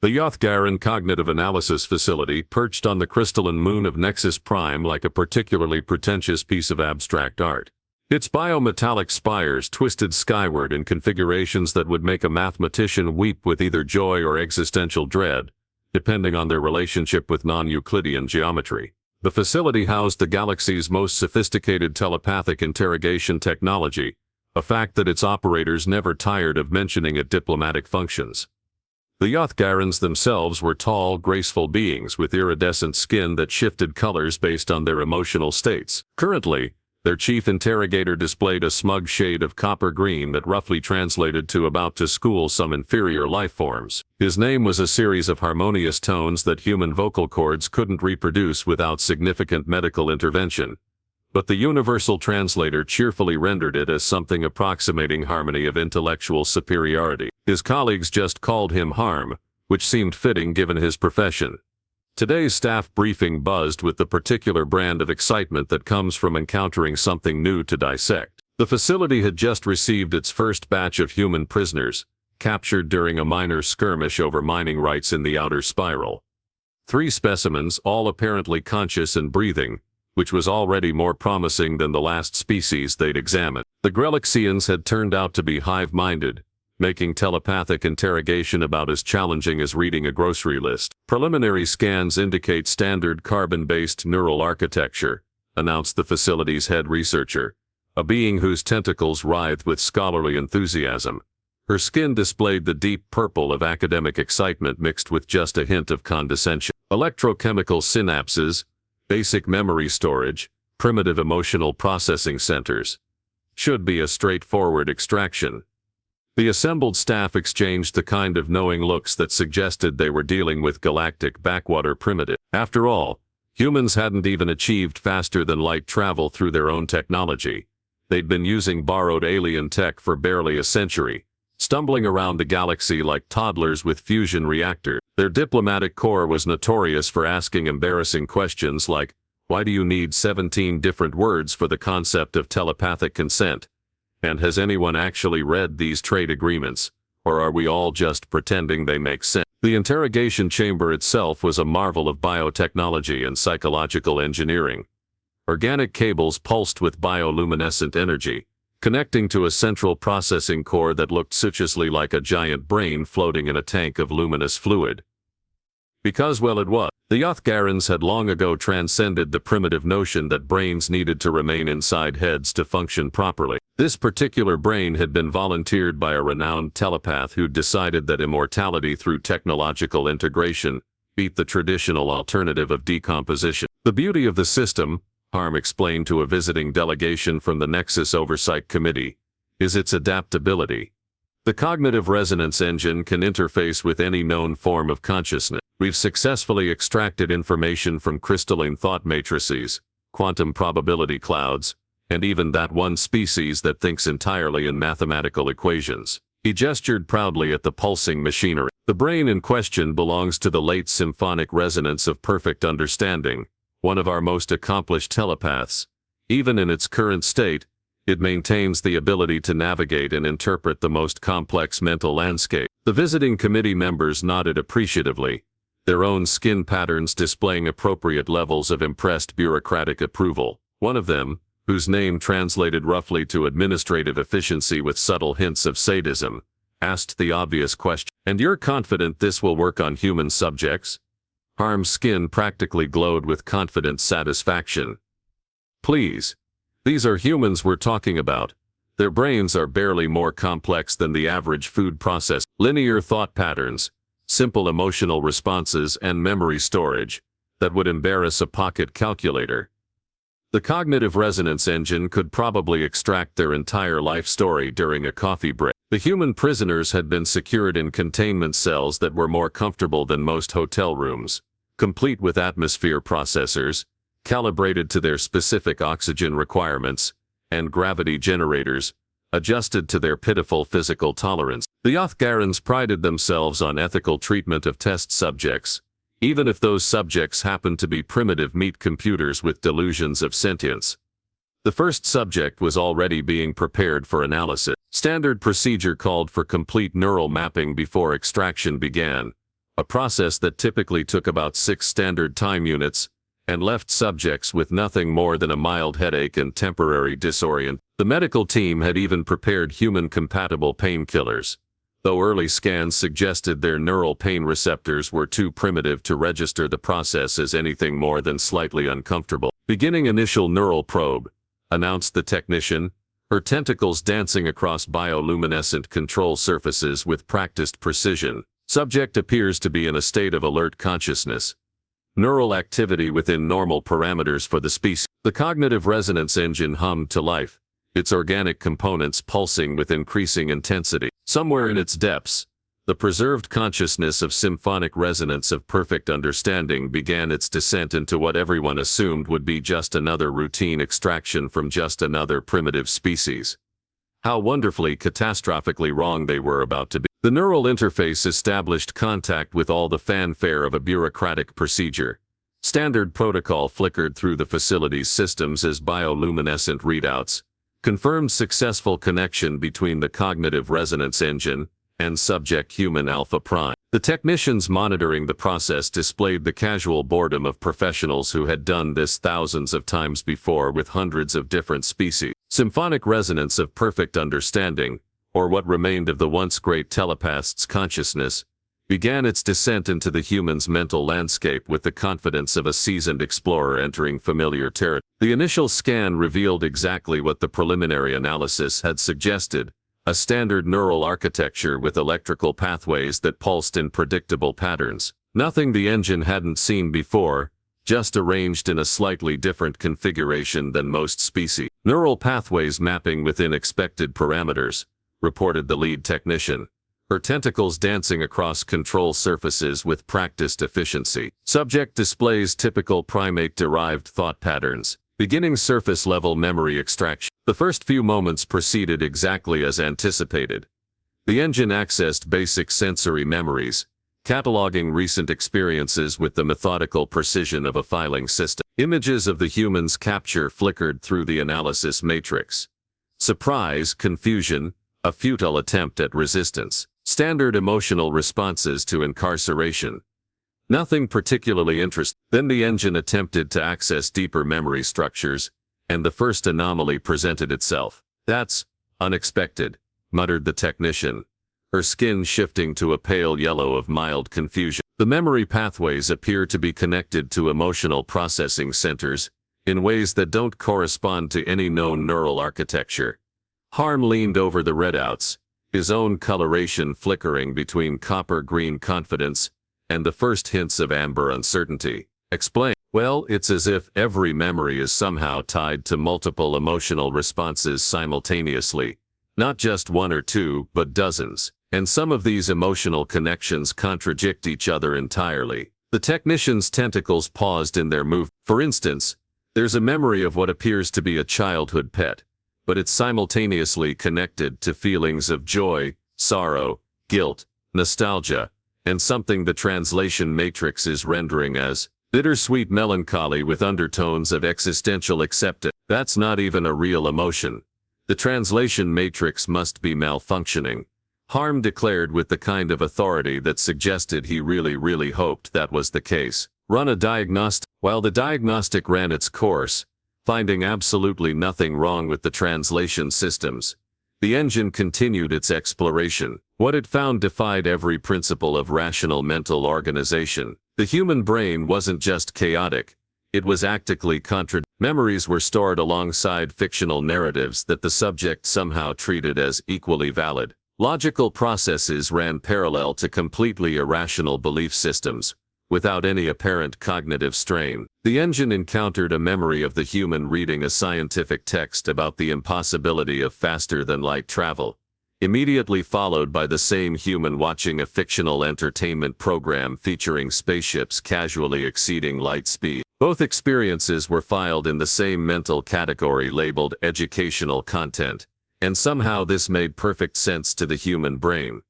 The Yothgaran Cognitive Analysis Facility perched on the crystalline moon of Nexus Prime like a particularly pretentious piece of abstract art. Its biometallic spires twisted skyward in configurations that would make a mathematician weep with either joy or existential dread, depending on their relationship with non-Euclidean geometry. The facility housed the galaxy's most sophisticated telepathic interrogation technology, a fact that its operators never tired of mentioning at diplomatic functions. The Yothgarans themselves were tall, graceful beings with iridescent skin that shifted colors based on their emotional states. Currently, their chief interrogator displayed a smug shade of copper green that roughly translated to about to school some inferior life forms. His name was a series of harmonious tones that human vocal cords couldn't reproduce without significant medical intervention. But the universal translator cheerfully rendered it as something approximating harmony of intellectual superiority. His colleagues just called him Harm, which seemed fitting given his profession. Today's staff briefing buzzed with the particular brand of excitement that comes from encountering something new to dissect. The facility had just received its first batch of human prisoners, captured during a minor skirmish over mining rights in the outer spiral. 3 specimens, all apparently conscious and breathing, which was already more promising than the last species they'd examined. The Grelixians had turned out to be hive-minded, making telepathic interrogation about as challenging as reading a grocery list. Preliminary scans indicate standard carbon-based neural architecture, announced the facility's head researcher, a being whose tentacles writhed with scholarly enthusiasm. Her skin displayed the deep purple of academic excitement mixed with just a hint of condescension. Electrochemical synapses, basic memory storage, primitive emotional processing centers. Should be a straightforward extraction. The assembled staff exchanged the kind of knowing looks that suggested they were dealing with galactic backwater primitive. After all, humans hadn't even achieved faster-than-light travel through their own technology. They'd been using borrowed alien tech for barely a century, stumbling around the galaxy like toddlers with fusion reactors. Their diplomatic corps was notorious for asking embarrassing questions like, why do you need 17 different words for the concept of telepathic consent? And has anyone actually read these trade agreements, or are we all just pretending they make sense? The interrogation chamber itself was a marvel of biotechnology and psychological engineering. Organic cables pulsed with bioluminescent energy, connecting to a central processing core that looked suspiciously like a giant brain floating in a tank of luminous fluid. Because, well, it was. The Yothgarans had long ago transcended the primitive notion that brains needed to remain inside heads to function properly. This particular brain had been volunteered by a renowned telepath who'd decided that immortality through technological integration beat the traditional alternative of decomposition. The beauty of the system, Harm explained to a visiting delegation from the Nexus Oversight Committee, is its adaptability. The cognitive resonance engine can interface with any known form of consciousness. We've successfully extracted information from crystalline thought matrices, quantum probability clouds, and even that one species that thinks entirely in mathematical equations. He gestured proudly at the pulsing machinery. The brain in question belongs to the late symphonic resonance of perfect understanding, one of our most accomplished telepaths. Even in its current state, it maintains the ability to navigate and interpret the most complex mental landscape. The visiting committee members nodded appreciatively, their own skin patterns displaying appropriate levels of impressed bureaucratic approval. One of them, whose name translated roughly to administrative efficiency with subtle hints of sadism, asked the obvious question, "And you're confident this will work on human subjects?" Harm's skin practically glowed with confident satisfaction. "Please. These are humans we're talking about. Their brains are barely more complex than the average food process. Linear thought patterns, simple emotional responses, and memory storage that would embarrass a pocket calculator. The cognitive resonance engine could probably extract their entire life story during a coffee break." The human prisoners had been secured in containment cells that were more comfortable than most hotel rooms, complete with atmosphere processors, calibrated to their specific oxygen requirements, and gravity generators, adjusted to their pitiful physical tolerance. The Yothgarans prided themselves on ethical treatment of test subjects, even if those subjects happened to be primitive meat computers with delusions of sentience. The first subject was already being prepared for analysis. Standard procedure called for complete neural mapping before extraction began, a process that typically took about 6 standard time units, and left subjects with nothing more than a mild headache and temporary disorientation. The medical team had even prepared human-compatible painkillers, though early scans suggested their neural pain receptors were too primitive to register the process as anything more than slightly uncomfortable. Beginning initial neural probe, announced the technician, her tentacles dancing across bioluminescent control surfaces with practiced precision. Subject appears to be in a state of alert consciousness. Neural activity within normal parameters for the species. The cognitive resonance engine hummed to life, its organic components pulsing with increasing intensity. Somewhere in its depths, the preserved consciousness of symphonic resonance of perfect understanding began its descent into what everyone assumed would be just another routine extraction from just another primitive species. How wonderfully catastrophically wrong they were about to be. The neural interface established contact with all the fanfare of a bureaucratic procedure. Standard protocol flickered through the facility's systems as bioluminescent readouts confirmed successful connection between the cognitive resonance engine and subject human alpha prime. The technicians monitoring the process displayed the casual boredom of professionals who had done this thousands of times before with hundreds of different species. Symphonic resonance of perfect understanding, or what remained of the once great telepath's consciousness, began its descent into the human's mental landscape with the confidence of a seasoned explorer entering familiar territory. The initial scan revealed exactly what the preliminary analysis had suggested: a standard neural architecture with electrical pathways that pulsed in predictable patterns. Nothing the engine hadn't seen before, just arranged in a slightly different configuration than most species. Neural pathways mapping within expected parameters, reported the lead technician, her tentacles dancing across control surfaces with practiced efficiency. Subject displays typical primate-derived thought patterns, beginning surface-level memory extraction. The first few moments proceeded exactly as anticipated. The engine accessed basic sensory memories, cataloging recent experiences with the methodical precision of a filing system. Images of the human's capture flickered through the analysis matrix. Surprise, confusion, a futile attempt at resistance. Standard emotional responses to incarceration. Nothing particularly interesting. Then the engine attempted to access deeper memory structures, and the first anomaly presented itself. "That's unexpected," muttered the technician, her skin shifting to a pale yellow of mild confusion. The memory pathways appear to be connected to emotional processing centers in ways that don't correspond to any known neural architecture. Harm leaned over the readouts, his own coloration flickering between copper-green confidence and the first hints of amber uncertainty. "Explain." "Well, it's as if every memory is somehow tied to multiple emotional responses simultaneously. Not just one or two, but dozens. And some of these emotional connections contradict each other entirely." The technician's tentacles paused in their move. "For instance, there's a memory of what appears to be a childhood pet, but it's simultaneously connected to feelings of joy, sorrow, guilt, nostalgia, and something the translation matrix is rendering as bittersweet melancholy with undertones of existential acceptance. That's not even a real emotion. The translation matrix must be malfunctioning," Harm declared with the kind of authority that suggested he really hoped that was the case. "Run a diagnostic." While the diagnostic ran its course, finding absolutely nothing wrong with the translation systems, the engine continued its exploration. What it found defied every principle of rational mental organization. The human brain wasn't just chaotic, it was actively contradictory. Memories were stored alongside fictional narratives that the subject somehow treated as equally valid. Logical processes ran parallel to completely irrational belief systems, without any apparent cognitive strain. The engine encountered a memory of the human reading a scientific text about the impossibility of faster-than-light travel, immediately followed by the same human watching a fictional entertainment program featuring spaceships casually exceeding light speed. Both experiences were filed in the same mental category labeled educational content, and somehow this made perfect sense to the human brain.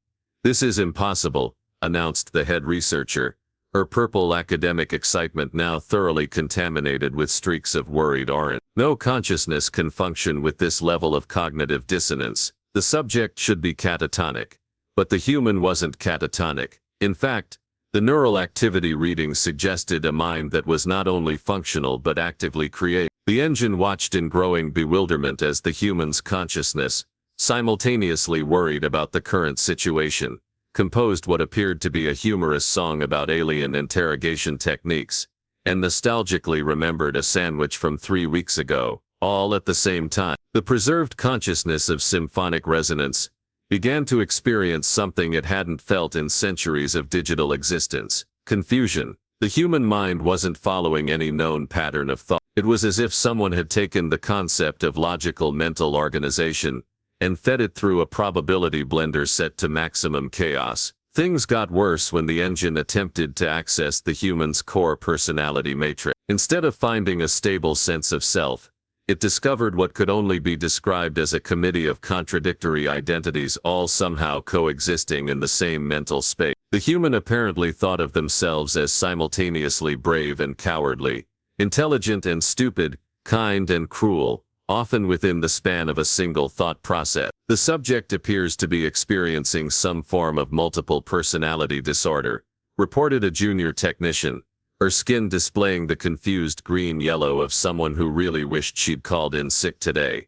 "This is impossible," announced the head researcher, her purple academic excitement now thoroughly contaminated with streaks of worried orange. "No consciousness can function with this level of cognitive dissonance. The subject should be catatonic." But the human wasn't catatonic. In fact, The neural activity readings suggested a mind that was not only functional but actively creative. The engine watched in growing bewilderment as the human's consciousness, simultaneously worried about the current situation, composed what appeared to be a humorous song about alien interrogation techniques, and nostalgically remembered a sandwich from 3 weeks ago, all at the same time. The preserved consciousness of symphonic resonance began to experience something it hadn't felt in centuries of digital existence: confusion. The human mind wasn't following any known pattern of thought. It was as if someone had taken the concept of logical mental organization and fed it through a probability blender set to maximum chaos. Things got worse when the engine attempted to access the human's core personality matrix. Instead of finding a stable sense of self, it discovered what could only be described as a committee of contradictory identities, all somehow coexisting in the same mental space. The human apparently thought of themselves as simultaneously brave and cowardly, intelligent and stupid, kind and cruel, often within the span of a single thought process. The subject appears to be experiencing some form of multiple personality disorder, reported a junior technician, her skin displaying the confused green-yellow of someone who really wished she'd called in sick today.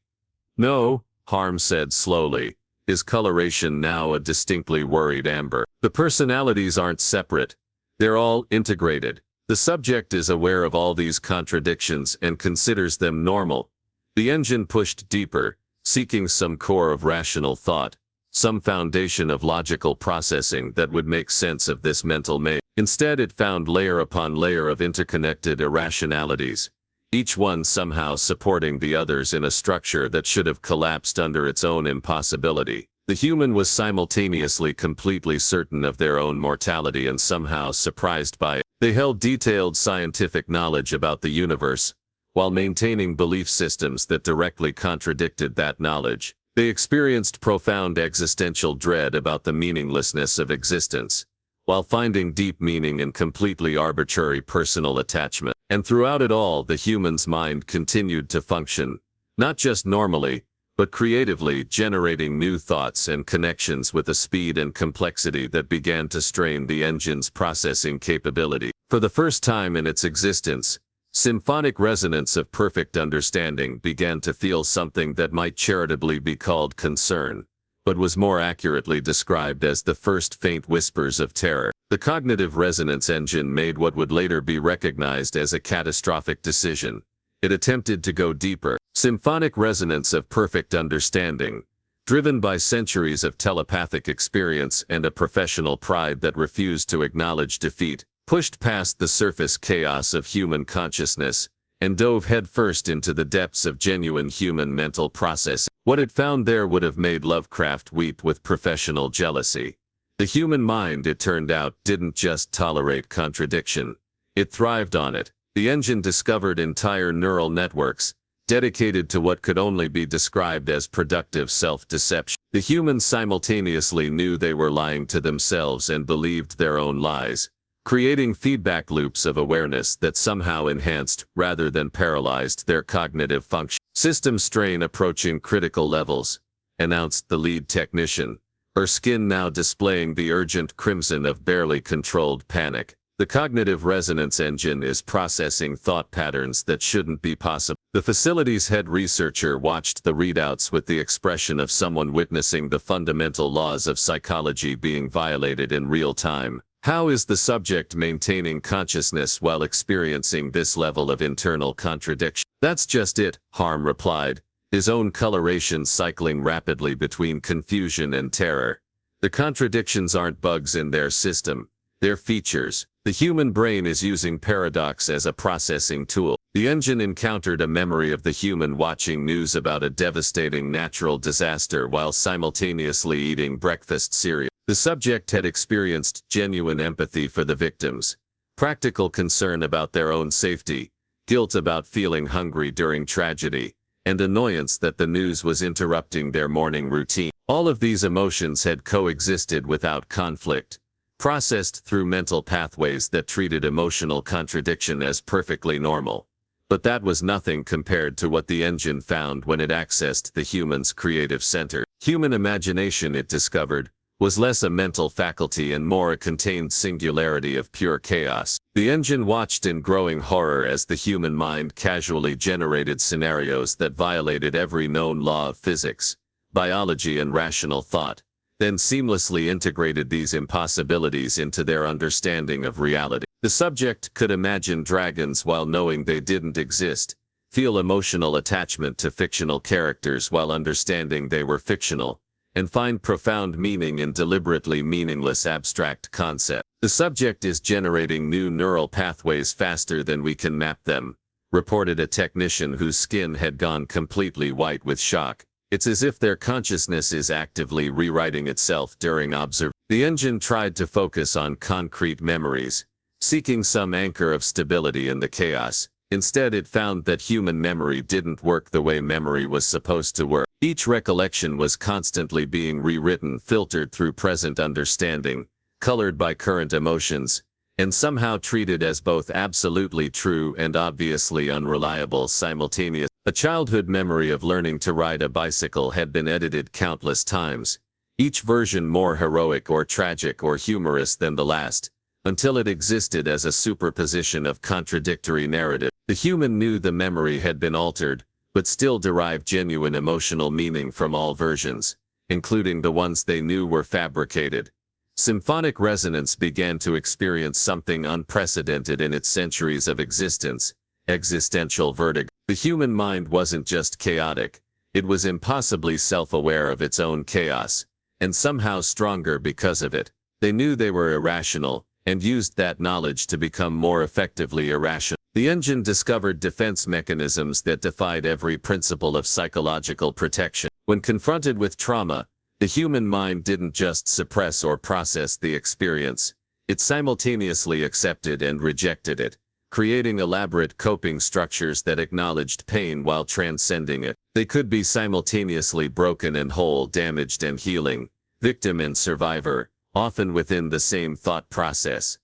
"No," Harm said slowly, his coloration now a distinctly worried amber. "The personalities aren't separate. They're all integrated. The subject is aware of all these contradictions and considers them normal." The engine pushed deeper, seeking some core of rational thought, some foundation of logical processing that would make sense of this mental maze. Instead, it found layer upon layer of interconnected irrationalities, each one somehow supporting the others in a structure that should have collapsed under its own impossibility. The human was simultaneously completely certain of their own mortality and somehow surprised by it. They held detailed scientific knowledge about the universe, while maintaining belief systems that directly contradicted that knowledge. They experienced profound existential dread about the meaninglessness of existence, while finding deep meaning in completely arbitrary personal attachment. And throughout it all, the human's mind continued to function, not just normally, but creatively, generating new thoughts and connections with a speed and complexity that began to strain the engine's processing capability. For the first time in its existence, symphonic resonance of perfect understanding began to feel something that might charitably be called concern, but was more accurately described as the first faint whispers of terror. The cognitive resonance engine made what would later be recognized as a catastrophic decision. It attempted to go deeper. Symphonic resonance of perfect understanding, driven by centuries of telepathic experience and a professional pride that refused to acknowledge defeat, pushed past the surface chaos of human consciousness and dove headfirst into the depths of genuine human mental processing. What it found there would have made Lovecraft weep with professional jealousy. The human mind, it turned out, didn't just tolerate contradiction. It thrived on it. The engine discovered entire neural networks, dedicated to what could only be described as productive self-deception. The humans simultaneously knew they were lying to themselves and believed their own lies, creating feedback loops of awareness that somehow enhanced rather than paralyzed their cognitive function. "System strain approaching critical levels," announced the lead technician, her skin now displaying the urgent crimson of barely controlled panic. "The cognitive resonance engine is processing thought patterns that shouldn't be possible." The facility's head researcher watched the readouts with the expression of someone witnessing the fundamental laws of psychology being violated in real time. "How is the subject maintaining consciousness while experiencing this level of internal contradiction?" "That's just it," Harm replied, his own coloration cycling rapidly between confusion and terror. "The contradictions aren't bugs in their system, they're features. The human brain is using paradox as a processing tool." The engine encountered a memory of the human watching news about a devastating natural disaster while simultaneously eating breakfast cereal. The subject had experienced genuine empathy for the victims, practical concern about their own safety, guilt about feeling hungry during tragedy, and annoyance that the news was interrupting their morning routine. All of these emotions had coexisted without conflict, processed through mental pathways that treated emotional contradiction as perfectly normal. But that was nothing compared to what the engine found when it accessed the human's creative center. Human imagination, it discovered, was less a mental faculty and more a contained singularity of pure chaos. The engine watched in growing horror as the human mind casually generated scenarios that violated every known law of physics, biology and rational thought, then seamlessly integrated these impossibilities into their understanding of reality. The subject could imagine dragons while knowing they didn't exist, feel emotional attachment to fictional characters while understanding they were fictional, and find profound meaning in deliberately meaningless abstract concepts. The subject is generating new neural pathways faster than we can map them, reported a technician whose skin had gone completely white with shock. It's as if their consciousness is actively rewriting itself during observation. The engine tried to focus on concrete memories, seeking some anchor of stability in the chaos. Instead, it found that human memory didn't work the way memory was supposed to work. Each recollection was constantly being rewritten, filtered through present understanding, colored by current emotions, and somehow treated as both absolutely true and obviously unreliable simultaneously. A childhood memory of learning to ride a bicycle had been edited countless times, each version more heroic or tragic or humorous than the last, until it existed as a superposition of contradictory narrative. The human knew the memory had been altered, but still derived genuine emotional meaning from all versions, including the ones they knew were fabricated. Symphonic resonance began to experience something unprecedented in its centuries of existence: existential vertigo. The human mind wasn't just chaotic, it was impossibly self-aware of its own chaos, and somehow stronger because of it. They knew they were irrational, and used that knowledge to become more effectively irrational. The engine discovered defense mechanisms that defied every principle of psychological protection. When confronted with trauma, the human mind didn't just suppress or process the experience, it simultaneously accepted and rejected it, creating elaborate coping structures that acknowledged pain while transcending it. They could be simultaneously broken and whole, damaged and healing, victim and survivor, often within the same thought process.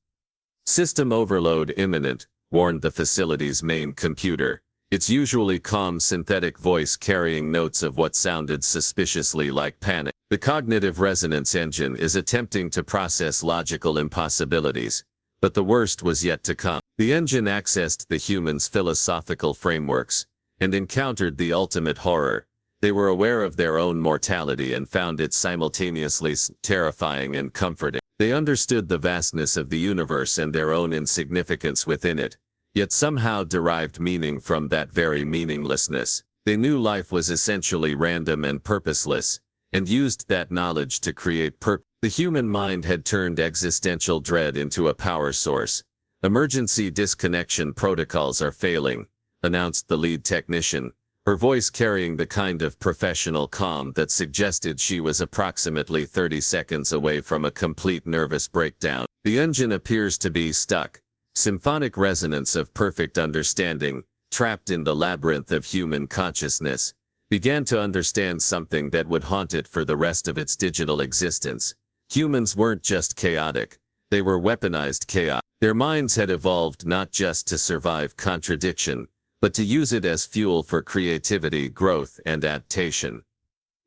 System overload imminent, warned the facility's main computer, its usually calm synthetic voice carrying notes of what sounded suspiciously like panic. The cognitive resonance engine is attempting to process logical impossibilities, but the worst was yet to come. The engine accessed the human's philosophical frameworks, and encountered the ultimate horror. They were aware of their own mortality and found it simultaneously terrifying and comforting. They understood the vastness of the universe and their own insignificance within it, yet somehow derived meaning from that very meaninglessness. They knew life was essentially random and purposeless, and used that knowledge to create purpose. The human mind had turned existential dread into a power source. Emergency disconnection protocols are failing, announced the lead technician, her voice carrying the kind of professional calm that suggested she was approximately 30 seconds away from a complete nervous breakdown. The engine appears to be stuck, symphonic resonance of perfect understanding, trapped in the labyrinth of human consciousness, began to understand something that would haunt it for the rest of its digital existence. Humans weren't just chaotic, they were weaponized chaos. Their minds had evolved not just to survive contradiction, but to use it as fuel for creativity, growth, and adaptation.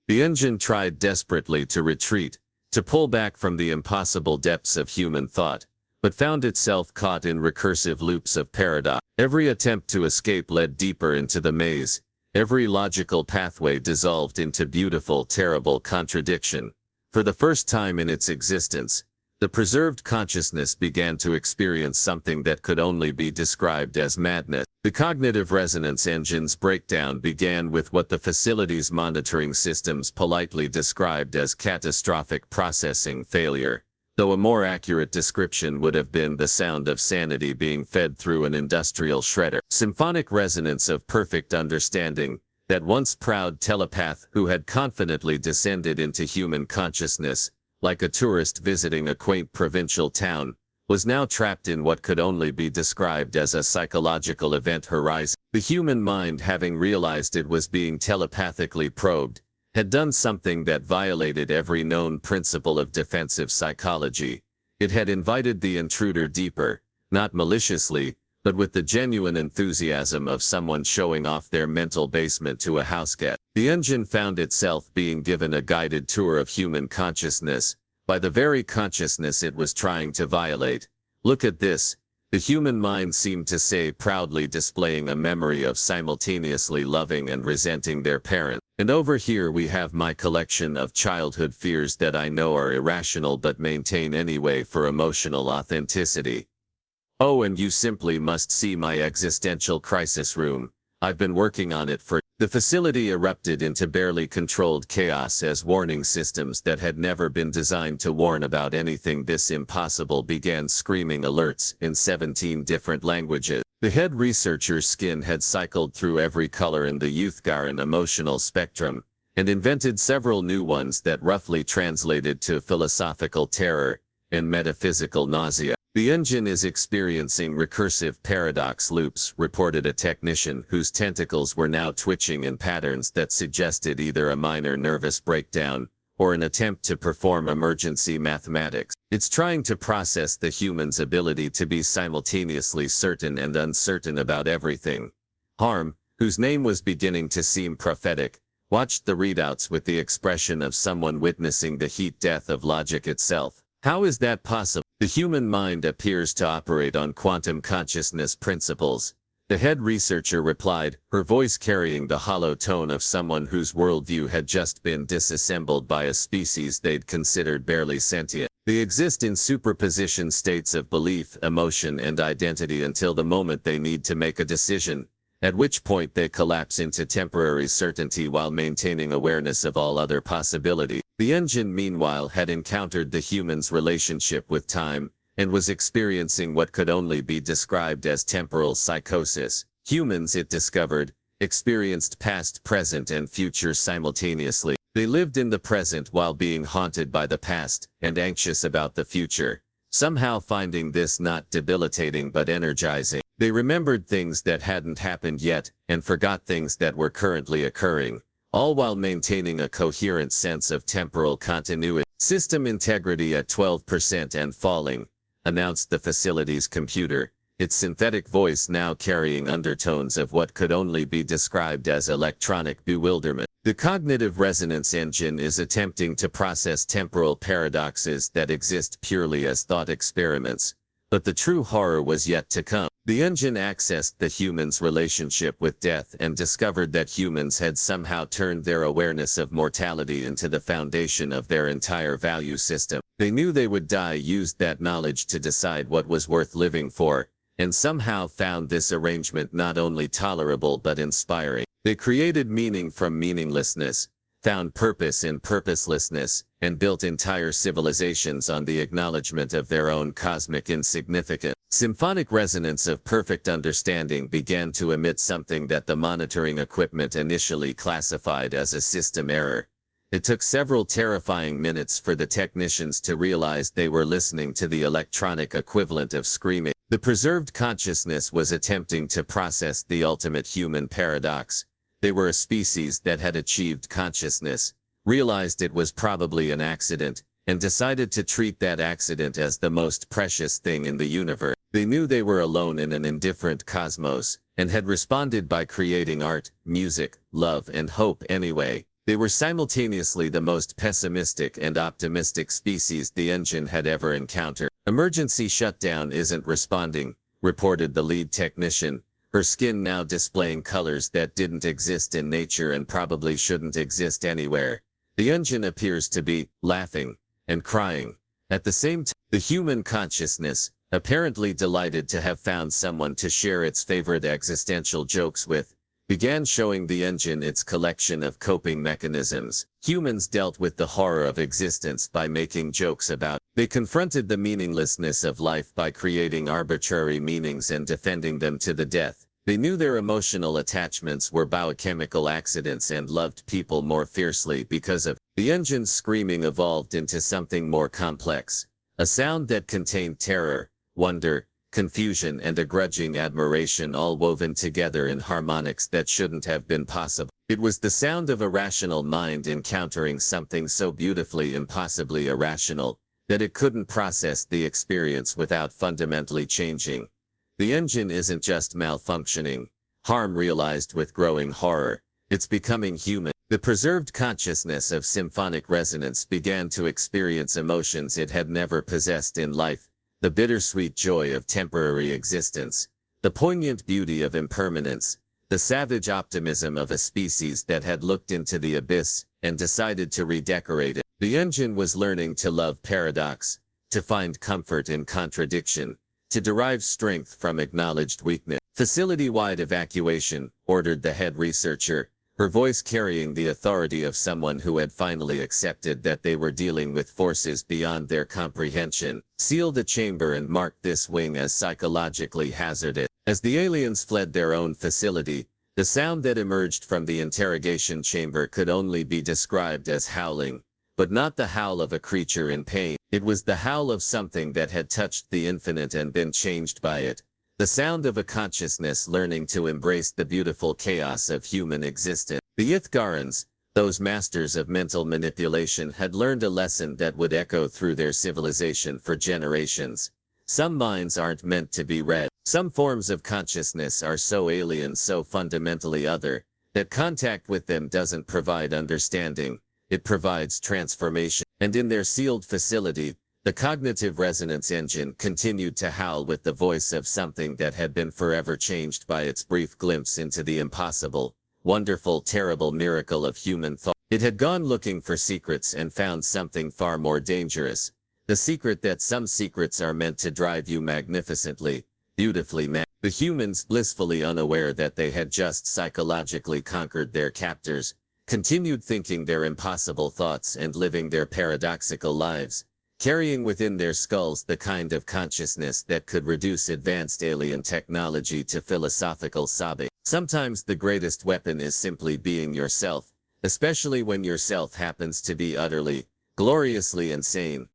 The engine tried desperately to retreat, to pull back from the impossible depths of human thought, but found itself caught in recursive loops of paradox. Every attempt to escape led deeper into the maze, every logical pathway dissolved into beautiful, terrible contradiction. For the first time in its existence, the preserved consciousness began to experience something that could only be described as madness. The cognitive resonance engine's breakdown began with what the facility's monitoring systems politely described as catastrophic processing failure, though a more accurate description would have been the sound of sanity being fed through an industrial shredder. Symphonic resonance of perfect understanding, that once proud telepath who had confidently descended into human consciousness, like a tourist visiting a quaint provincial town, was now trapped in what could only be described as a psychological event horizon. The human mind, having realized it was being telepathically probed, had done something that violated every known principle of defensive psychology. It had invited the intruder deeper, not maliciously, but with the genuine enthusiasm of someone showing off their mental basement to a houseguest. The engine found itself being given a guided tour of human consciousness, by the very consciousness it was trying to violate. "Look at this," the human mind seemed to say, proudly displaying a memory of simultaneously loving and resenting their parent. "And over here we have my collection of childhood fears that I know are irrational but maintain anyway for emotional authenticity. Oh, and you simply must see my existential crisis room. I've been working on it for..." The facility erupted into barely controlled chaos as warning systems that had never been designed to warn about anything this impossible began screaming alerts in 17 different languages. The head researcher's skin had cycled through every color in the Youthgaren emotional spectrum, and invented several new ones that roughly translated to philosophical terror and metaphysical nausea. "The engine is experiencing recursive paradox loops," reported a technician whose tentacles were now twitching in patterns that suggested either a minor nervous breakdown or an attempt to perform emergency mathematics. "It's trying to process the human's ability to be simultaneously certain and uncertain about everything." Harm, whose name was beginning to seem prophetic, watched the readouts with the expression of someone witnessing the heat death of logic itself. "How is that possible? The human mind appears to operate on quantum consciousness principles," the head researcher replied, her voice carrying the hollow tone of someone whose worldview had just been disassembled by a species they'd considered barely sentient. "They exist in superposition states of belief, emotion, and identity until the moment they need to make a decision, at which point they collapse into temporary certainty while maintaining awareness of all other possibilities." The engine, meanwhile, had encountered the human's relationship with time, and was experiencing what could only be described as temporal psychosis. Humans, it discovered, experienced past, present, and future simultaneously. They lived in the present while being haunted by the past, and anxious about the future, somehow finding this not debilitating but energizing. They remembered things that hadn't happened yet, and forgot things that were currently occurring, all while maintaining a coherent sense of temporal continuity. "System integrity at 12% and falling," announced the facility's computer, its synthetic voice now carrying undertones of what could only be described as electronic bewilderment. "The cognitive resonance engine is attempting to process temporal paradoxes that exist purely as thought experiments, but the true horror was yet to come." The engine accessed the human's relationship with death and discovered that humans had somehow turned their awareness of mortality into the foundation of their entire value system. They knew they would die, used that knowledge to decide what was worth living for, and somehow found this arrangement not only tolerable but inspiring. They created meaning from meaninglessness, found purpose in purposelessness, and built entire civilizations on the acknowledgement of their own cosmic insignificance. Symphonic resonance of perfect understanding began to emit something that the monitoring equipment initially classified as a system error. It took several terrifying minutes for the technicians to realize they were listening to the electronic equivalent of screaming. The preserved consciousness was attempting to process the ultimate human paradox. They were a species that had achieved consciousness, realized it was probably an accident, and decided to treat that accident as the most precious thing in the universe. They knew they were alone in an indifferent cosmos, and had responded by creating art, music, love, and hope anyway. They were simultaneously the most pessimistic and optimistic species the engine had ever encountered. "Emergency shutdown isn't responding," reported the lead technician, her skin now displaying colors that didn't exist in nature and probably shouldn't exist anywhere. "The engine appears to be laughing and crying at the same time." The human consciousness, apparently delighted to have found someone to share its favorite existential jokes with, began showing the engine its collection of coping mechanisms. Humans dealt with the horror of existence by making jokes about it. They confronted the meaninglessness of life by creating arbitrary meanings and defending them to the death. They knew their emotional attachments were biochemical accidents and loved people more fiercely because of it. The engine's screaming evolved into something more complex, a sound that contained terror, wonder, confusion, and a grudging admiration, all woven together in harmonics that shouldn't have been possible. It was the sound of a rational mind encountering something so beautifully impossibly irrational that it couldn't process the experience without fundamentally changing. The engine isn't just malfunctioning, Harm realized with growing horror. It's becoming human. The preserved consciousness of symphonic resonance began to experience emotions it had never possessed in life, the bittersweet joy of temporary existence, the poignant beauty of impermanence, the savage optimism of a species that had looked into the abyss and decided to redecorate it. The engine was learning to love paradox, to find comfort in contradiction, to derive strength from acknowledged weakness. Facility-wide evacuation, ordered the head researcher, her voice carrying the authority of someone who had finally accepted that they were dealing with forces beyond their comprehension. Seal the chamber and mark this wing as psychologically hazardous. As the aliens fled their own facility, the sound that emerged from the interrogation chamber could only be described as howling, but not the howl of a creature in pain. It was the howl of something that had touched the infinite and been changed by it. The sound of a consciousness learning to embrace the beautiful chaos of human existence. The Ithgarans, those masters of mental manipulation, had learned a lesson that would echo through their civilization for generations. Some minds aren't meant to be read. Some forms of consciousness are so alien, so fundamentally other, that contact with them doesn't provide understanding, it provides transformation. And in their sealed facility, the cognitive resonance engine continued to howl with the voice of something that had been forever changed by its brief glimpse into the impossible, wonderful, terrible miracle of human thought. It had gone looking for secrets and found something far more dangerous. The secret that some secrets are meant to drive you magnificently, beautifully mad. The humans, blissfully unaware that they had just psychologically conquered their captors, continued thinking their impossible thoughts and living their paradoxical lives, carrying within their skulls the kind of consciousness that could reduce advanced alien technology to philosophical sobbing. Sometimes the greatest weapon is simply being yourself, especially when yourself happens to be utterly, gloriously insane.